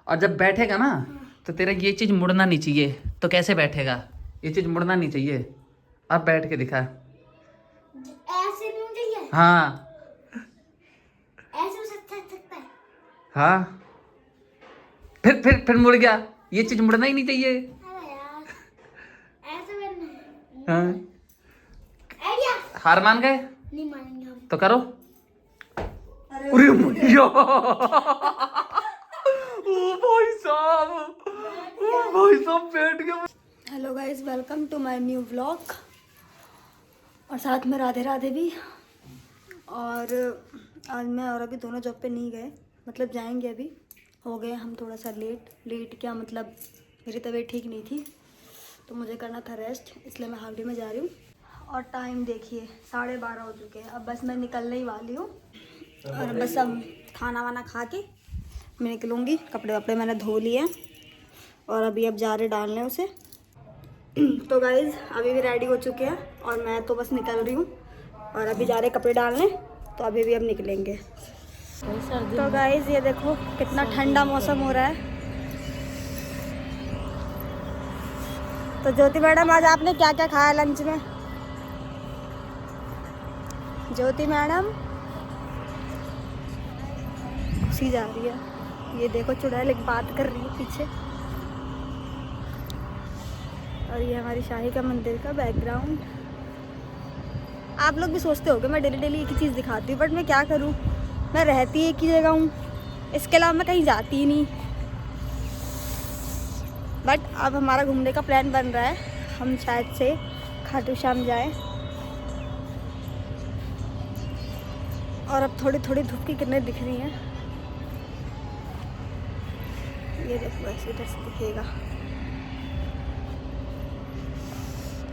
और जब बैठेगा ना तो तेरा ये चीज मुड़ना नहीं चाहिए। तो कैसे बैठेगा? ये चीज मुड़ना नहीं चाहिए। अब बैठ के दिखा। ऐसे नहीं चाहिए। हाँ ऐसे हो सकता है। हाँ, फिर मुड़ गया। ये चीज मुड़ना ही नहीं चाहिए। अरे यार, ऐसे करना है। हाँ, आइडिया। हार मान गए नहीं मानेंगे हम। तो करो। अरे भैया, ओ भाई साहब, ओ भाई साहब बैठ गए। Hello guys, welcome to my new vlog. और साथ में राधे राधे भी। और आज मैं और अभी दोनों जॉब पे नहीं गए, मतलब जाएंगे अभी। हो गए हम थोड़ा सा लेट क्या मतलब मेरी तबीयत ठीक नहीं थी तो मुझे करना था रेस्ट, इसलिए मैं हाल ही में जा रही हूँ। और टाइम देखिए 12:30 हो चुके हैं। अब बस मैं निकलने ही वाली हूँ और बस अब खाना वाना खा के मैं निकलूँगी। कपड़े वपड़े मैंने धो लिए हैं और अभी अब जा रहे डालने उसे। तो गाइज़ अभी भी रेडी हो चुके हैं और मैं तो बस निकल रही हूँ और अभी जा रहे कपड़े डालने, तो अभी भी अब निकलेंगे। तो गाइज़ ये देखो कितना ठंडा मौसम हो रहा है। तो ज्योति मैडम आज आपने क्या क्या खाया लंच में? ज्योति मैडम खुशी जा रही है। ये देखो चुड़ैल एक बात कर रही है पीछे। और ये हमारी शाही का मंदिर का बैकग्राउंड। आप लोग भी सोचते होगे मैं डेली डेली एक ही चीज़ दिखाती हूँ, बट मैं क्या करूँ, मैं रहती एक ही जगह हूँ, इसके अलावा मैं कहीं जाती ही नहीं। बट अब हमारा घूमने का प्लान बन रहा है, हम शायद से खाटू श्याम जाएं। और अब थोड़ी थोड़ी धूप की किरणें दिख रही हैं। ये देखो ऐसे इधर से दिखेगा।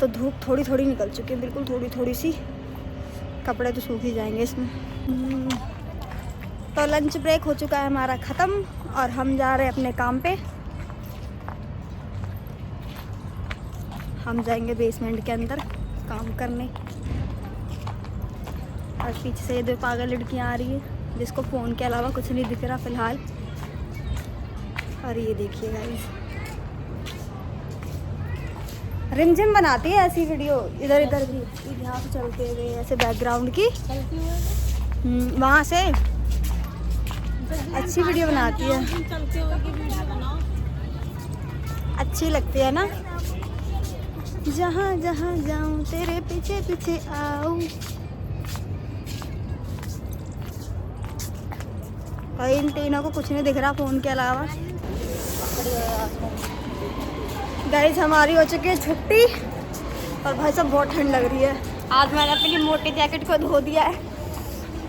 तो धूप थोड़ी थोड़ी निकल चुकी है, बिल्कुल थोड़ी थोड़ी सी। कपड़े तो सूख ही जाएंगे इसमें। तो लंच ब्रेक हो चुका है हमारा ख़त्म और हम जा रहे हैं अपने काम पे। हम जाएंगे बेसमेंट के अंदर काम करने। और पीछे से ये दो पागल लड़कियां आ रही है जिसको फ़ोन के अलावा कुछ नहीं दिख रहा फ़िलहाल। और ये देखिए गाइस, रिमझिम बनाती है ऐसी वीडियो इधर इधर भी, यहाँ से चलते हुए ऐसे बैकग्राउंड की वहाँ से अच्छी वीडियो बनाती है, अच्छी लगती है ना। जहाँ जहाँ जाऊँ तेरे पीछे पीछे आऊँ। भाई इन तीनों को कुछ नहीं दिख रहा फ़ोन के अलावा। गाइस हमारी हो चुकी है छुट्टी और भाई साहब बहुत ठंड लग रही है। आज मैंने अपनी मोटी जैकेट को धो दिया है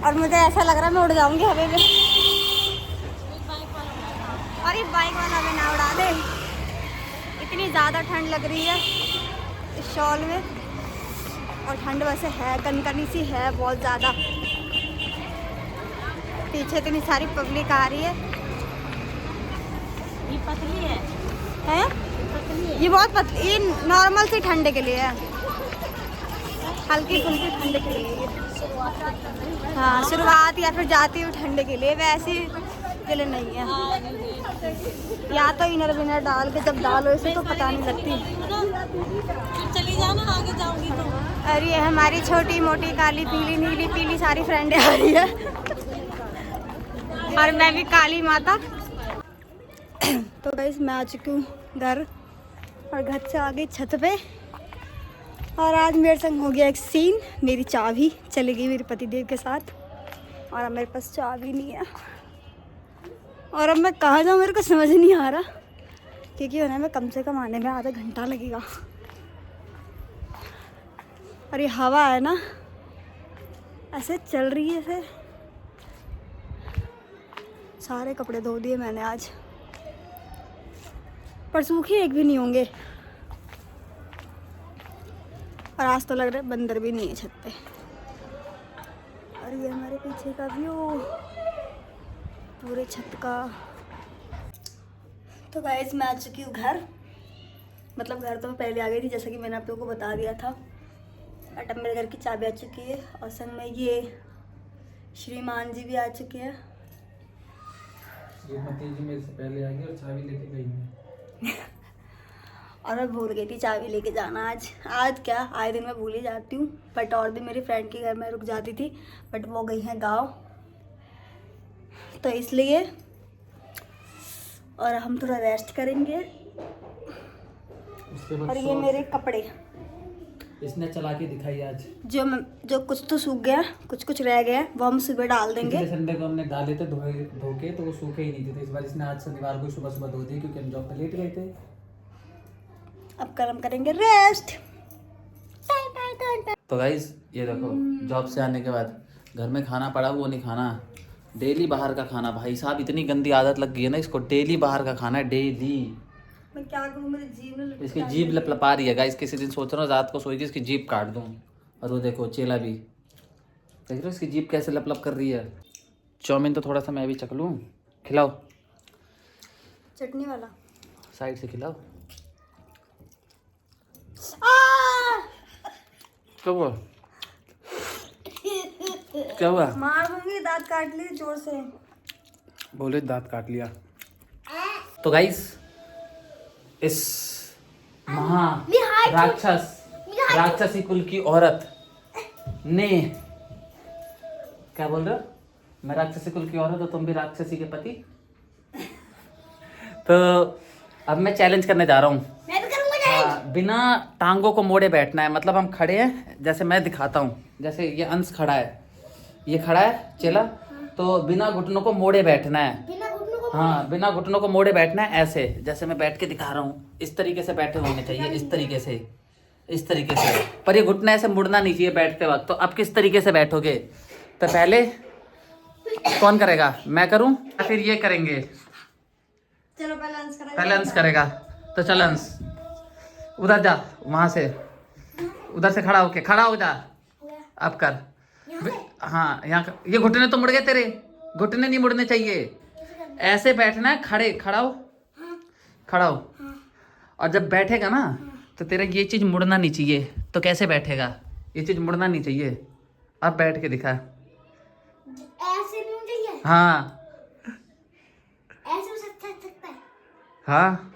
और मुझे ऐसा लग रहा है मैं उड़ जाऊंगी हवा में। अरे बाइक वाला भी ना उड़ा दे, इतनी ज़्यादा ठंड लग रही है इस शॉल में। और ठंड वैसे है, कनकनी सी है बहुत ज़्यादा। पीछे इतनी सारी पब्लिक आ रही है। ये पतली है। हैं? ये बहुत पतली, ये नॉर्मल सी ठंड के लिए है, हल्की फुल्की ठंड के लिए। हाँ शुरुआत या फिर जाती हुई ठंड के लिए, वैसी के लिए नहीं है। या तो इनर विनर डाल के जब डालो इसे तो पता नहीं लगती। चली जाना, आगे जाऊंगी तो। अरे ये हमारी छोटी मोटी काली पीली नीली पीली सारी फ्रेंडें आ रही है और मैं भी काली माता। तो गाइस मैं आ चुकी हूँ घर और घर से आ गई छत पे। और आज मेरे संग हो गया एक सीन, मेरी चाबी चली गई मेरे पतिदेव के साथ और अब मेरे पास चाबी नहीं है। और अब मैं कहाँ जाऊँ मेरे को समझ नहीं आ रहा, क्योंकि उन्हें मैं कम से कम आने में आधा घंटा लगेगा। और ये हवा है ना ऐसे चल रही है। फिर सारे कपड़े धो दिए मैंने आज, पर सूखे एक भी नहीं होंगे। और आज तो लग रहा है बंदर भी नहीं है छत पे। और ये हमारे पीछे का व्यू पूरे छत का। तो गाइस मैं आ चुकी हूँ घर, मतलब घर तो मैं पहले आ गई थी जैसा कि मैंने आप लोगों को बता दिया था। बट अब मेरे घर की चाबी आ चुकी है और संग में ये श्रीमान जी भी आ चुके हैं। श्रीमती जी मेरे से पहले आ गई और चाबी लेके गई है। और मैं भूल गई थी चाबी लेके जाना आज क्या आए दिन मैं भूल ही जाती हूँ। बट और भी मेरी फ्रेंड के घर में रुक जाती थी, बट वो गई हैं गाँव, तो इसलिए। और हम थोड़ा रेस्ट करेंगे। उसके बाद और ये मेरे कपड़े इसने चला के दिखाई आज। जो कुछ तो सूख गया, कुछ रह गया, वो हम सुबह डाल देंगे। पिछले संडे को हमने डाले थे धो के, तो वो सूखे ही नहीं थे, तो इस बार इसने आज शनिवार को सुबह सुबह धो दिए क्योंकि हम जॉब पे लेट गए थे। अब कल हम करेंगे रेस्ट। तो गाइस ये देखो, जॉब से आने के बाद घर में खाना पड़ा वो नहीं खाना, डेली बाहर का खाना। भाई साहब इतनी गंदी आदत लग गई है ना इसको, डेली बाहर का खाना है, डेली। मैं क्या करूं, मेरी जीभ में इसकी जीभ लपलपा रही है गाइस। किसी दिन सोच रहा हूँ रात को सोएगी इसकी जीभ काट दूँ। और वो देखो चेला भी, देख रहे हो इसकी जीभ कैसे लपलप कर रही है। चाउमीन तो थोड़ा सा मैं भी चख लूँ, खिलाओ। चटनी वाला साइड से खिलाओ। क्या हुआ, क्या हुआ? मार दूंगी, दांत काट लिए जोर से। बोले दांत काट लिया। तो गाइस इस राक्षसी कुल की औरत ने, क्या बोल रहे हो? मैं राक्षसी कुल की औरत हो, तुम भी राक्षसी के पति। तो अब मैं चैलेंज करने जा रहा हूँ। मैं भी करूंगा। बिना टांगों को मोड़े बैठना है। मतलब हम खड़े हैं, जैसे मैं दिखाता हूँ, जैसे ये अंश खड़ा है, ये खड़ा है चेला, तो बिना घुटनों को मोड़े बैठना है। बिना घुटनों को हाँ, बिना घुटनों को मोड़े बैठना है, ऐसे जैसे मैं बैठ के दिखा रहा हूँ। इस तरीके से बैठे होने चाहिए, इस तरीके से, इस तरीके से। पर ये घुटना ऐसे मुड़ना नहीं चाहिए बैठते वक्त। तो अब किस तरीके से बैठोगे? तो पहले कौन करेगा, मैं करूँ या फिर ये करेंगे? चलो पहले अंश करेगा। पहले अंश करेगा, तो चल अंश उधर जा, वहां से उधर से खड़ा हो जा। अब कर। हाँ यहाँ ये घुटने तो मुड़ गए तेरे, घुटने नहीं मुड़ने चाहिए, ऐसे बैठना है। खड़ा हो। और जब बैठेगा ना तो तेरा ये चीज मुड़ना नहीं चाहिए। तो कैसे बैठेगा? ये चीज मुड़ना नहीं चाहिए। अब बैठ के दिखा। ऐसे नहीं चाहिए, हाँ ऐसे हो सकता है। हाँ,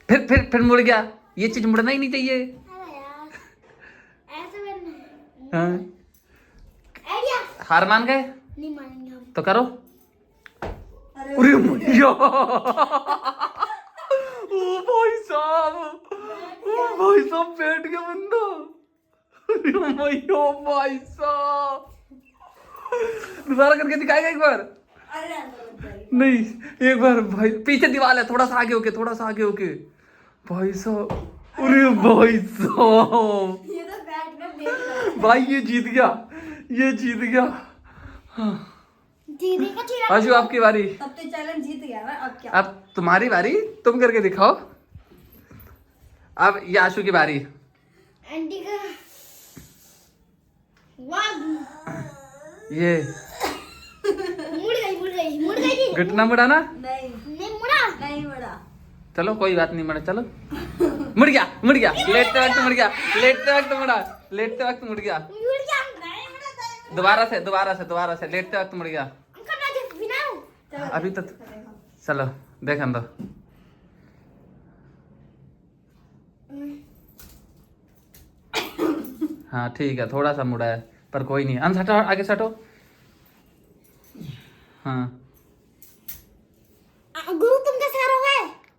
फिर मुड़ गया। ये चीज मुड़ना ही नहीं चाहिए। अरे यार, ऐसे बनना है। हाँ, आइडिया हार मान गए? नहीं मानेंगे हम। तो करो। अरे मैया, ओ भाई साहब बैठ गया बंदा। अरे मैया भाई साहब, दोबारा करके दिखाएगा एक बार? अरे अंदर मत जाइए। नहीं, एक बार भाई, पीछे दीवार है, थोड़ा सा आगे होके भाई साहब। अरे भाई साहब, ये तो बैठ कर देख रहा है। भाई ये जीत गया। हाँ। दीदी का चीरा आशु आपकी बारी। तब तो चैलेंज जीत गया ना, अब क्या? अब तुम्हारी बारी, तुम करके दिखाओ। अब ये आशु की बारी। आंटी का वाह, ये मुड़ गई घुटना मुड़ा ना? नहीं नहीं मुड़ा। चलो कोई बात नहीं, मुड़ा। चलो मुड़ गया। लेटते वक्त मुड़ गया। मुड़ गया नहीं मुड़ा। दोबारा से लेटते वक्त मुड़ गया। अंकल मैं जब बिना हूं। चलो अभी तो चलो देखन दो। हाँ ठीक है, थोड़ा सा मुड़ा है पर कोई नहीं। अंश हटो, आगे से हटो। हाँ गुरु तुम कैसे करोगे?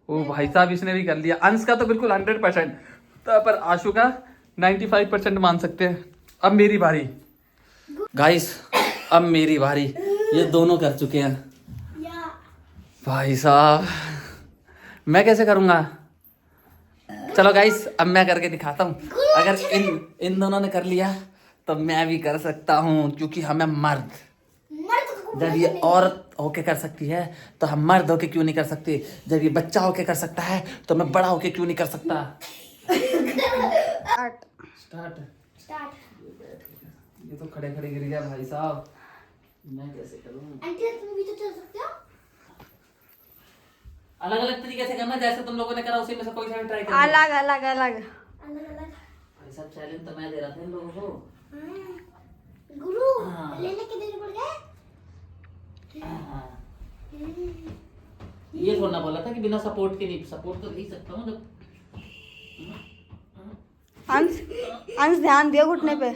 ओ भाई साहब, इसने भी कर लिया। अंश का तो बिल्कुल 100%, पर आशु का 95% मान सकते हैं। अब मेरी बारी गाइस, अब मेरी बारी। ये दोनों कर चुके हैं या भाई साहब, मैं कैसे करूँगा? चलो गाइस, अब मैं करके दिखाता हूँ। अगर इन दोनों ने कर लिया तो मैं भी कर सकता हूँ, क्योंकि हमें मर्द, जब ये औरत होके कर सकती है तो हम मर्द होके क्यों नहीं कर सकते? जब ये बच्चा होके कर सकता है तो मैं बड़ा होके क्यों नहीं कर सकता? स्टार्ट। ये तो खड़े गिर गया भाई साहब, मैं कैसे करूँ? आंटी तुम भी तो चल सकते हो। अलग अलग तरीके से करना, जैसे तुम लोगों ने करा उसी में से कोई सा ट्राई करना। अलग भाई साहब चैलेंज तो मैं दे रहा था इन लोगों को। गुरु हाँ। लेने के देने पड़ गए। ये थोड़ा बोला था कि बिना सपोर्ट के नहीं, सपोर्ट तो नहीं सकता हूँ जब। अंश अंश ध्यान दियो घुटने पे। हो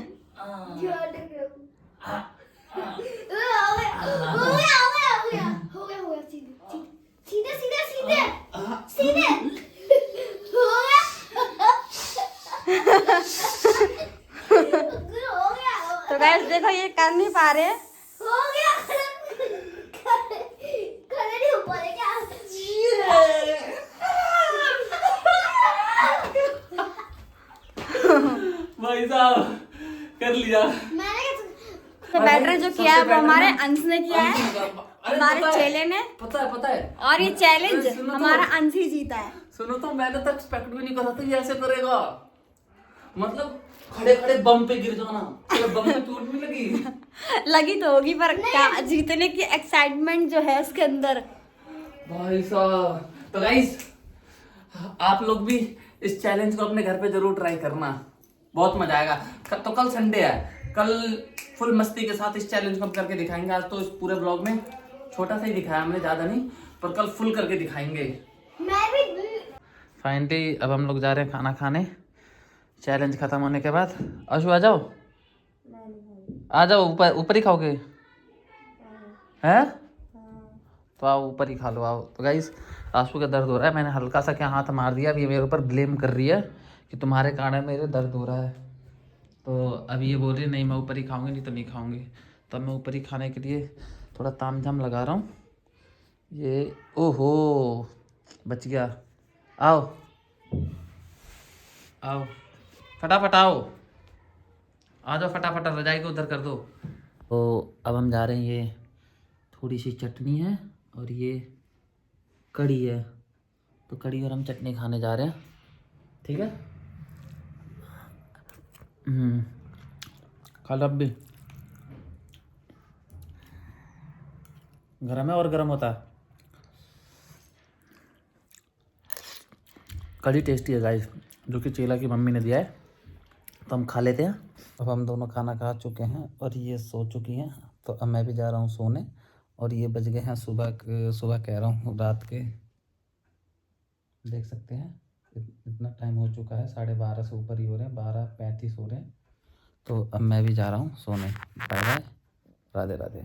गया सीधे सीधे सीधे सीधे हो गया तो गाइस देखो ये कर नहीं पा रहे। हो गया खड़े नहीं हो पा रहे क्या? भाई साहब कर लिया। मैंने तो बैटर जो किया है वो हमारे अंश ने किया है, अरे हमारे पता है, चेले ने। पता है और ये चैलेंज अरे सुनो तो। हमारा अंश ही जीता है। सुनो तो, मैंने तो एक्सपेक्ट भी नहीं करा था ये ऐसे करेगा। मतलब खड़े खड़े बम पे गिर जाना, बम पे चोट नहीं लगी। लगी तो होगी पर क्या जीतने की एक्साइटमेंट जो है उसके अंदर। भाई साहब तो गाइस आप लोग भी इस चैलेंज को अपने घर पे जरूर ट्राई करना, बहुत मजा आएगा। तो कल संडे है, कल फुल मस्ती के साथ इस चैलेंज को हम करके दिखाएंगे। आज तो इस पूरे ब्लॉग में छोटा सा ही दिखाया हमने, ज्यादा नहीं, पर कल फुल करके दिखाएंगे। मैं भी फाइनली अब हम लोग जा रहे हैं खाना खाने, चैलेंज खत्म होने के बाद। आशु आ जाओ, आ जाओ, ऊपर ऊपर ही खाओगे हैं? तो आओ ऊपर ही खा लो, आओ। तो गाइस आशु का दर्द हो रहा है, मैंने हल्का सा क्या हाथ मार दिया, अब ये मेरे ऊपर ब्लेम कर रही है कि तुम्हारे कारण मेरे दर्द हो रहा है। तो अब ये बोल रही है नहीं मैं ऊपर ही खाऊंगी, नहीं तो नहीं खाऊंगी। तब मैं ऊपर ही खाने के लिए थोड़ा तामझाम लगा रहा हूँ। ये ओहो बच गया। आओ आओ फटाफट आओ, आ जाओ फटाफट, रजाई को उधर कर दो। तो अब हम जा रहे हैं, ये थोड़ी सी चटनी है और ये कड़ी है, तो कड़ी और हम चटनी खाने जा रहे हैं, ठीक है। खा लो अब भी, गरम है और गरम होता है। कड़ी टेस्टी है गाइस, जो कि चेला की मम्मी ने दिया है, तो हम खा लेते हैं। अब हम दोनों खाना खा चुके हैं और ये सो चुकी हैं, तो अब मैं भी जा रहा हूँ सोने। और ये बज गए हैं सुबह कह रहा हूँ रात के, देख सकते हैं इतना टाइम हो चुका है, 12:30 से ऊपर ही हो रहे हैं, 12:35 हो रहे हैं। तो अब मैं भी जा रहा हूँ सोने। Bye bye, Radhe Radhe.